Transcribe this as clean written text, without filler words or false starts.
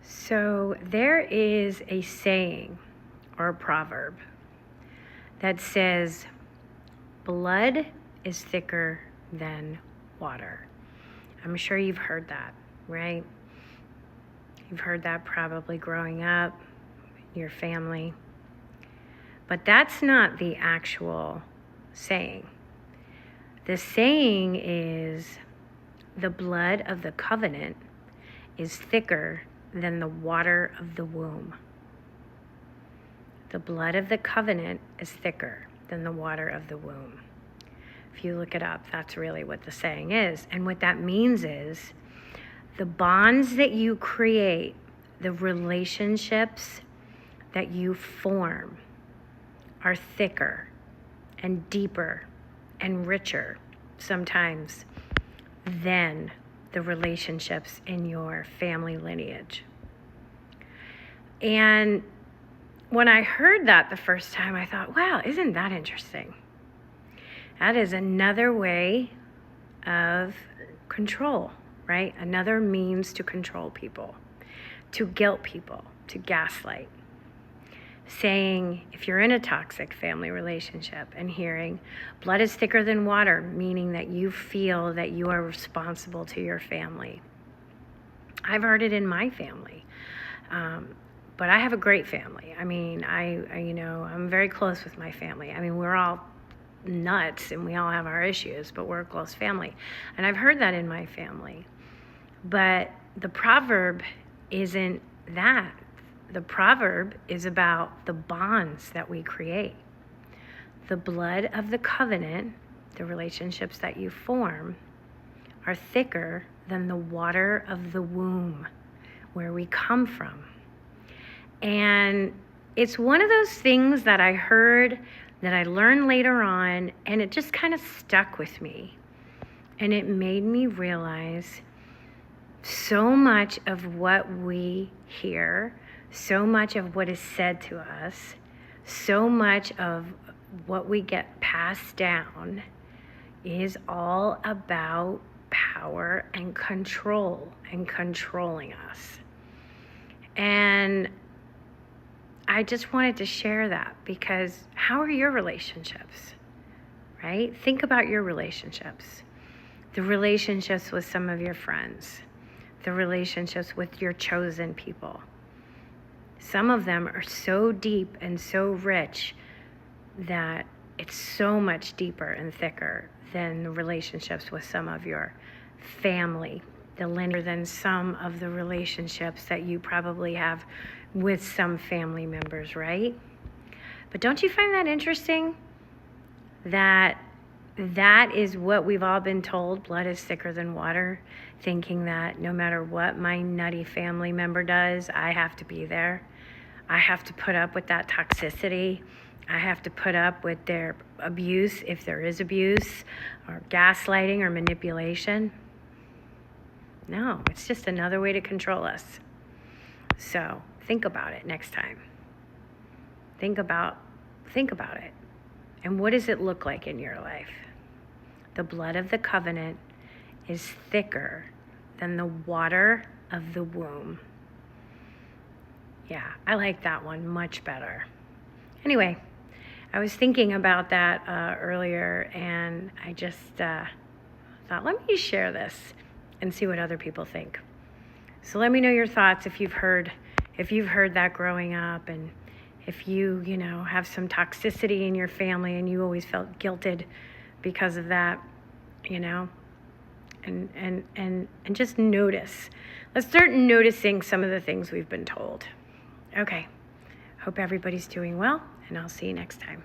So there is a saying or a proverb that says, blood is thicker than water. I'm sure you've heard that, right? You've heard that probably growing up, your family. But that's not the actual saying. The saying is, the blood of the covenant is thicker than the water of the womb. The blood of the covenant is thicker than the water of the womb. If you look it up, that's really what the saying is. And what that means is the bonds that you create, the relationships that you form are thicker and deeper and richer sometimes than the relationships in your family lineage. And when I heard that the first time, I thought, wow, isn't that interesting? That is another way of control, right? Another means to control people, to guilt people, to gaslight. Saying, if you're in a toxic family relationship, and hearing blood is thicker than water, meaning that you feel that you are responsible to your family. I've heard it in my family, but I have a great family. I mean, I'm very close with my family. I mean, we're all nuts and we all have our issues, but we're a close family. And I've heard that in my family. But the proverb isn't that. The proverb is about the bonds that we create. The blood of the covenant, the relationships that you form, are thicker than the water of the womb, where we come from. And it's one of those things that I heard, that I learned later on, and it just kind of stuck with me. And it made me realize so much of what we hear, so much of what is said to us, so much of what we get passed down is all about power and control and controlling us. And I just wanted to share that because how are your relationships, right? Think about your relationships. The relationships with some of your friends, the relationships with your chosen people. Some of them are so deep and so rich that it's so much deeper and thicker than the relationships with some of your family, than some of the relationships that you probably have with some family members, right? But don't you find that interesting? That is what we've all been told, blood is thicker than water, thinking that no matter what my nutty family member does, I have to be there. I have to put up with that toxicity. I have to put up with their abuse, if there is abuse, or gaslighting or manipulation. No, it's just another way to control us. So think about it next time. Think about it. And what does it look like in your life? The blood of the covenant is thicker than the water of the womb. Yeah, I like that one much better. Anyway, I was thinking about that earlier, and I just thought, let me share this and see what other people think. So let me know your thoughts if you've heard that growing up, and if you have some toxicity in your family and you always felt guilted because of that, and just notice. Let's start noticing some of the things we've been told. Okay, hope everybody's doing well, and I'll see you next time.